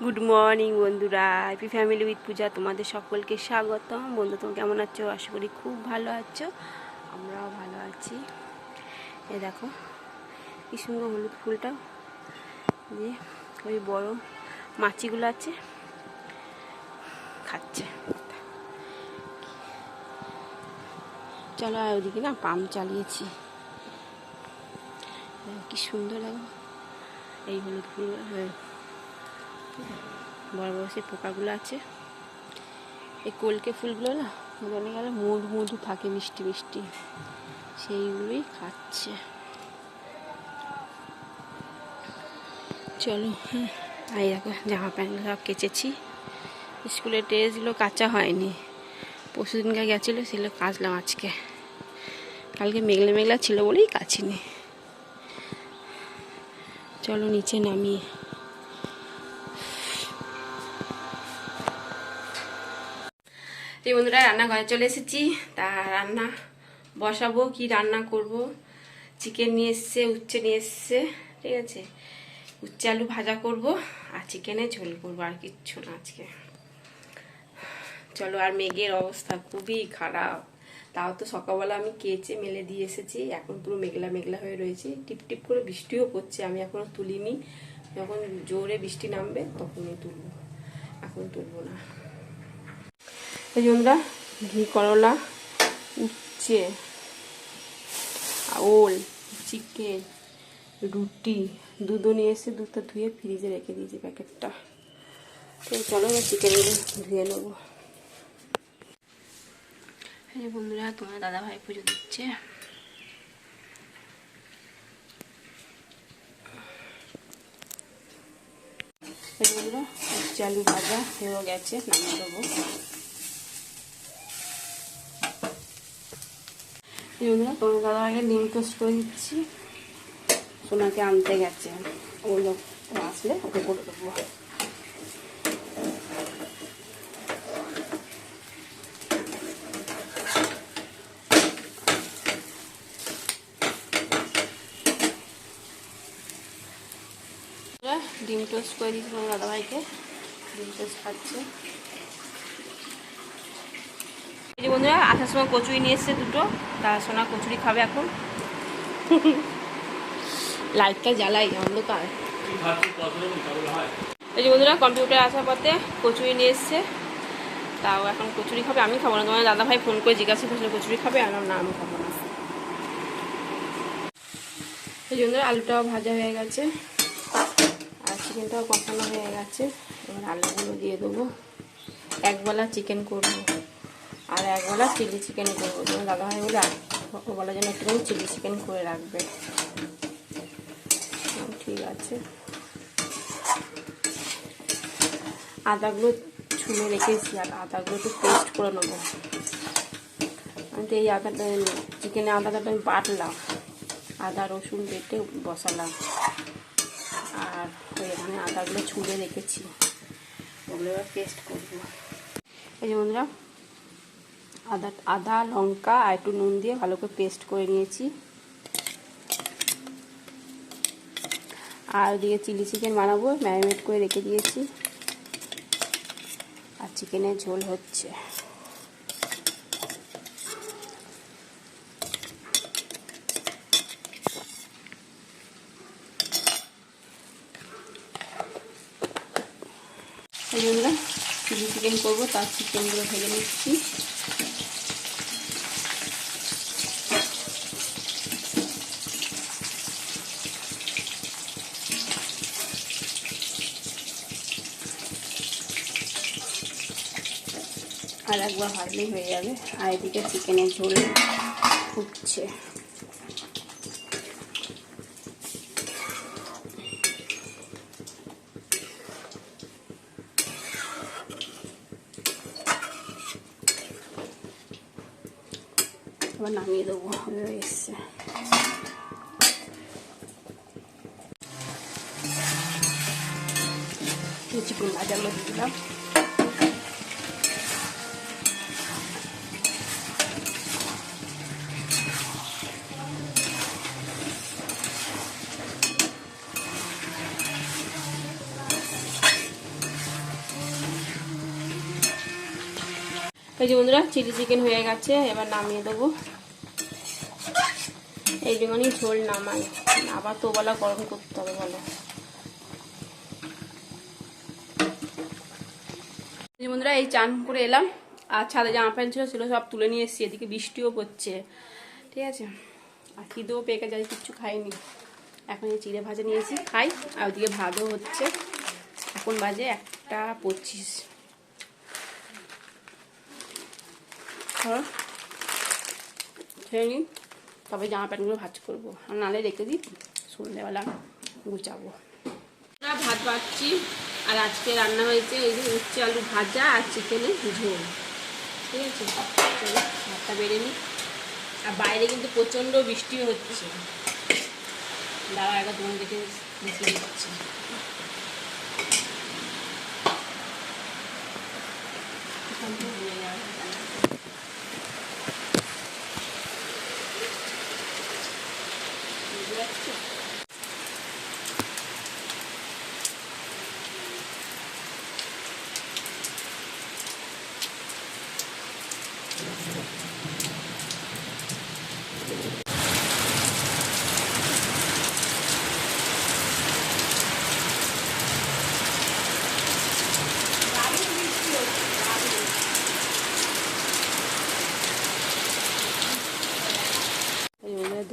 Good morning বন্ধুরা, happy family with পূজা তোমাদের সকলকে স্বাগতম। বন্ধু, তুমি কেমন আছো? আশা করি খুব ভালো আছো, আমরাও ভালো আছি। এই দেখো কি সুন্দর হলুদ ফুলটা, যে ওই বড় মাছিগুলো আছে খাচ্ছে। চলো, আর ওদিকে না পাম্প চালিয়েছি, কি সুন্দর লাগে এই হলুদ ফুলগুলো। বড় বড় সেই পোকাগুলো আছে, এই কলকে ফুলগুলো না জলে গেলে মধু মধু থাকে, মিষ্টি মিষ্টি, সেইগুলোই খাচ্ছে। চলো, হ্যাঁ, এই দেখো জামা প্যান্ট সব কেচেছি। স্কুলের ড্রেসগুলো কাচা হয়নি, পরশু দিনকে গেছিলো, সেগুলো কাচলাম আজকে। কালকে মেঘলা মেঘলা ছিল বলেই কাচিনি। চলো নিচে নামিয়ে এই বন্ধুরা রান্নাঘরে চলে এসেছি। তা রান্না বসাবো, কি রান্না করব। চিকেন নিয়ে এসছে, উচ্ছে নিয়ে এসছে, ঠিক আছে। উচ্ছে আলু ভাজা করব আর চিকেনে ঝোল করবো, আর কিচ্ছু না আজকে। চলো, আর মেঘের অবস্থা খুবই খারাপ। তাও তো সকালবেলা আমি কেচে মেলে দিয়ে এসেছি, এখন পুরো মেঘলা মেঘলা হয়ে রয়েছে। টিপ টিপ করে বৃষ্টিও পড়ছে, আমি এখনো তুলিনি। যখন জোরে বৃষ্টি নামবে তখনই তুলবো, এখন তুলবো না। এই জন্যরা ঘি করলা, উচ্ছে, ওল, চিকেন, রুটি, দুধও নিয়ে এসে দুধটা ধুয়ে ফ্রিজে রেখে দিয়েছি প্যাকেটটা। তো চলো চিকেনগুলো ধুয়ে নেবো। হ্যাঁ বন্ধুরা, তোমার দাদাভাই পুজো দিচ্ছে। বন্ধুরা উচ্ছে আলু ভাজা হয়েও গেছে, নামিয়ে দেবো। বন্ধুরা তোমার দাদাভাইকে ডিম টোস্ট করে দিচ্ছি, সোনাকে আনতে গেছে, ওই লোক আসলে ওকে করে দেবো। ডিম টোস্ট করে দিচ্ছি তোমার দাদাভাইকে, ডিম টোস্ট খাচ্ছে। এই বন্ধুরা আসার সময় কচুরি নিয়ে এসছে দুটো, তা সোনা কচুরি খাবে এখন। লাইটটা জ্বালাই, অন্ধকার। এই যে বন্ধুরা কম্পিউটার আসার পথে কচুরি নিয়ে এসছে, তাও এখন কচুরি খাবে, আমি খাবো না। তোমার দাদাভাই ফোন করে জিজ্ঞাসা করছিল কচুরি খাবে, আর না আমি খাবো না। এই জন্য আলুটাও ভাজা হয়ে গেছে আর চিকেনটাও কষানো হয়ে গেছে। এবার আলুগুলো দিয়ে দেবো। একবেলা চিকেন করবো আর একবেলা চিলি চিকেন করবো। তোমার দাদাভাই বলে বলার জন্য একটুখানি চিলি চিকেন করে রাখবে। ঠিক আছে। আদাগুলো ছুলে রেখেছি, আর আদাগুলো একটু পেস্ট করে নেবো। আমি তো এই আদাটা চিকেনে আদাটা আমি বাটলাম, আদা রসুন বেটে বসালাম, আর এখানে আদাগুলো ছুলে রেখেছি, ওগুলো এবার পেস্ট করবো। এই যে বন্ধুরা আদা লঙ্কা আর একটু নুন দিয়ে ভালো করে পেস্ট করে নিয়েছি। আর ওদিকে চিলি চিকেন বানাবো, ম্যারিনেট করে রেখে দিয়েছি, আর চিকেনের ঝোল হচ্ছে। এই জন্য চিলি চিকেন করবো, তার চিকেনগুলো ভেজে নিচ্ছি। আর একবার ভাজলেই হয়ে যাবে। আর এদিকে চিকেনের ঝোল ফুটছে। এবার নামিয়ে দেবো, হয়ে এসছে। চিকেন ভাজাগুলো দিয়ে দিলাম। এই যে বন্ধুরা চিলি চিকেন হয়ে গেছে, এবার নামিয়ে দেবো। এই জন্যই ঝোল নামাই, আবার তো বলা গরম করতে হবে বলো। বন্ধুরা এই চান করে এলাম, আর ছাদে জামা প্যান্ট ছিল সেগুলো সব তুলে নিয়ে এসেছি। এদিকে বৃষ্টিও পড়ছে, ঠিক আছে। আর খিদেও পেকে যায়, কিচ্ছু খাইনি। এখন এই চিড়ে ভাজা নিয়েছি খাই, আর ওদিকে ভাতও হচ্ছে। এখন বাজে 1:25। খেয়ে নিই, তবে জামা প্যান্টগুলো ভাজ করবো, আর নালে রেখে দিই সন্ধ্যেবেলা গুছাবো। ভাত বাড়ছি, আর আজকে রান্না হয়েছে এই যে উচ্ছে আলু ভাজা আর চিকেনের ঝোল, ঠিক আছে। চলো ভাতটা বেড়ে নিই। আর বাইরে কিন্তু প্রচণ্ড বৃষ্টি হচ্ছে, দাঁড়া একবার তোমার দেখে মিশিয়ে দিচ্ছে।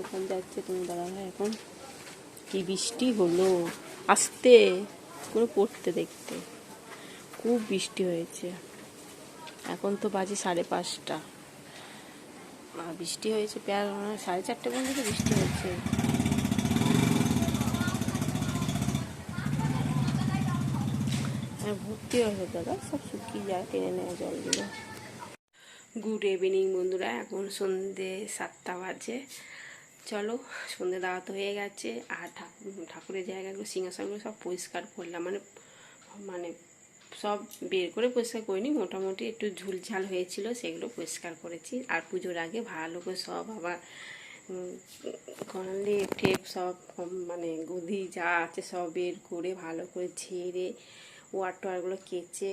দোকান যাচ্ছে তুমি দাঁড়ালে, এখন কি বৃষ্টি হলো, আসতে কোনো পড়তে দেখতে খুব বৃষ্টি হয়েছে। এখন তো বাজে 5:30, আর বৃষ্টি হয়েছে প্রায় 4:30 পর্যন্ত বৃষ্টি হয়েছে। আর ভর্তি হয়েছে দাদা, সব শুকিয়ে যায়, টেনে নেয় জলগুলো। গুড ইভিনিং বন্ধুরা, এখন সন্ধ্যে 7টা বাজে। চলো সন্ধ্যে দেওয়া তো হয়ে গেছে, আর ঠাকুরের জায়গাগুলো সিংহাসনগুলো সব পরিষ্কার করলাম, মানে সব বের করে পরিষ্কার করিনি, মোটামুটি একটু ঝুলঝাল হয়েছিল সেগুলো পরিষ্কার করেছি। আর পুজোর আগে ভালো করে সব আবার কনলে টেপ সব মানে গদি যা আছে সব বের করে ভালো করে ঝেড়ে ওয়ার টোয়ারগুলো কেচে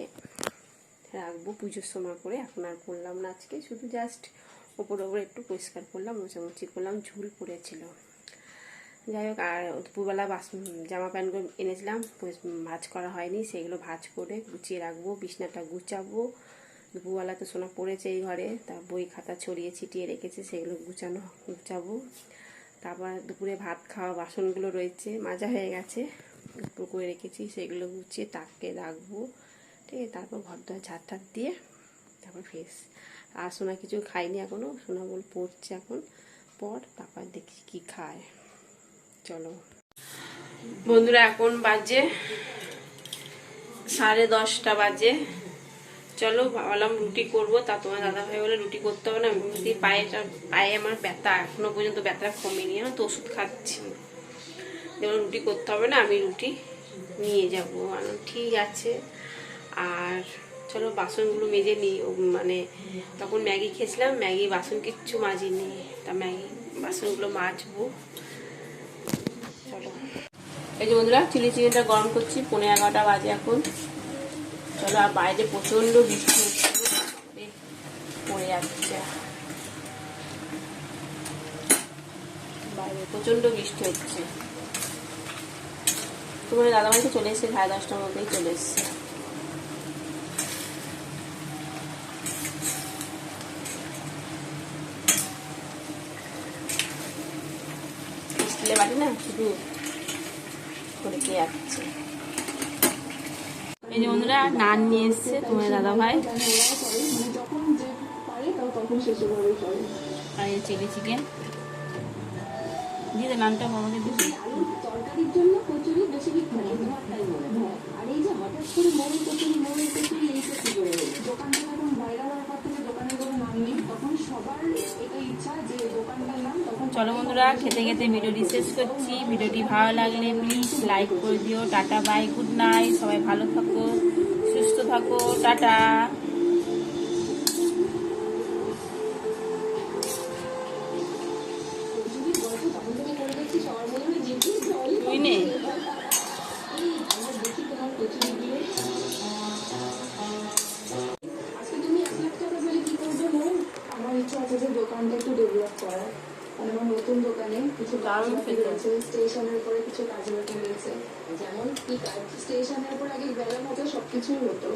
রাখবো পুজোর সময় করে। এখন আর করলাম না, আজকে শুধু জাস্ট ওপরে একটু পরিষ্কার করলাম, মোছামুছি করলাম, ঝুল পড়েছিল। যাই হোক, আর দুপুরবেলা জামা প্যান্টগুলো এনেছিলাম, ভাঁজ করা হয়নি, সেগুলো ভাঁজ করে গুছিয়ে রাখবো। বিছনাটা গুছাবো, দুপুরবেলা তো সোনা পড়েছে এই ঘরে, তার বই খাতা ছড়িয়ে ছিটিয়ে রেখেছে, সেগুলো গুছাবো। তারপর দুপুরে ভাত খাওয়া বাসনগুলো রয়েছে, মাজা হয়ে গেছে, উপর করে রেখেছি, সেগুলো গুছিয়ে তাকে রাখবো, ঠিক আছে। তারপর ঘর দোয়ার ঝাড় ঠাড় দিয়ে তারপর ফ্রেশ। আর সোনা কিছু খাইনি এখনও, সোনা বল পড়ছে এখন, তারপর দেখি কি খায়। চলো বন্ধুরা, এখন বাজে 10:30 বাজে। চলো ভাবলাম রুটি করবো, তা তোমার দাদাভাই বলে রুটি করতে হবে না, পায়ে আমার ব্যথা, এখনো পর্যন্ত ব্যথা কমেনি, তো ওষুধ খাচ্ছি, যেমন রুটি করতে হবে না, আমি রুটি নিয়ে যাবো। ঠিক আছে। আর চলো বাসনগুলো মেজে নিই, মানে তখন ম্যাগি খেয়েছিলাম, ম্যাগি বাসন কিচ্ছু মাজিনি, তা ম্যাগি বাসনগুলো মাজবো। চলো এই যে বন্ধুরা চিলি চিকেনটা গরম করছি, 11:15 বাজে এখন। চলো, আর বাইরে প্রচন্ড বৃষ্টি পড়ে যাচ্ছে, বাইরে প্রচন্ড বৃষ্টি হচ্ছে। তোমার দাদাভাই তো চলে এসছে, 10:30টার মধ্যেই চলে এসছে। স্টিলের বাটি না, শুধু করে কে যাচ্ছে। এই যে বন্ধুরা নান নিয়ে এসছে তোমার দাদাভাই, আর এই চিলি চিকেন দিয়ে নানটা আমাকে দিচ্ছি। তরকারির জন্য কচুরি বেশি আর এই যে হঠাৎ করে মোড়ের কচুরি এইটা কি করে দোকানটা যখন বাইরে হওয়ার পর থেকে দোকানের কোনো নাম নেই, তখন সবার এটা ইচ্ছা যে দোকানটার নাম। তখন চলো বন্ধুরা, খেতে খেতে ভিডিওটি শেষ করছি। ভিডিওটি ভালো লাগলে প্লিজ লাইক করে দিও। টাটা বাই, গুড নাইট, সবাই ভালো থাকো, সুস্থ থাকো, টাটা। তুই নে আছে যে দোকানটা একটু ডেভেলপ করার, মানে আমার নতুন দোকানে কিছু দারুণ কাজ বাকি খেতে। রয়েছে, স্টেশনের উপরে কিছু কাজ বাকি রয়েছে। যেমন কি কাজ, স্টেশনের উপর আগে বেলা মতো সবকিছুই হতো,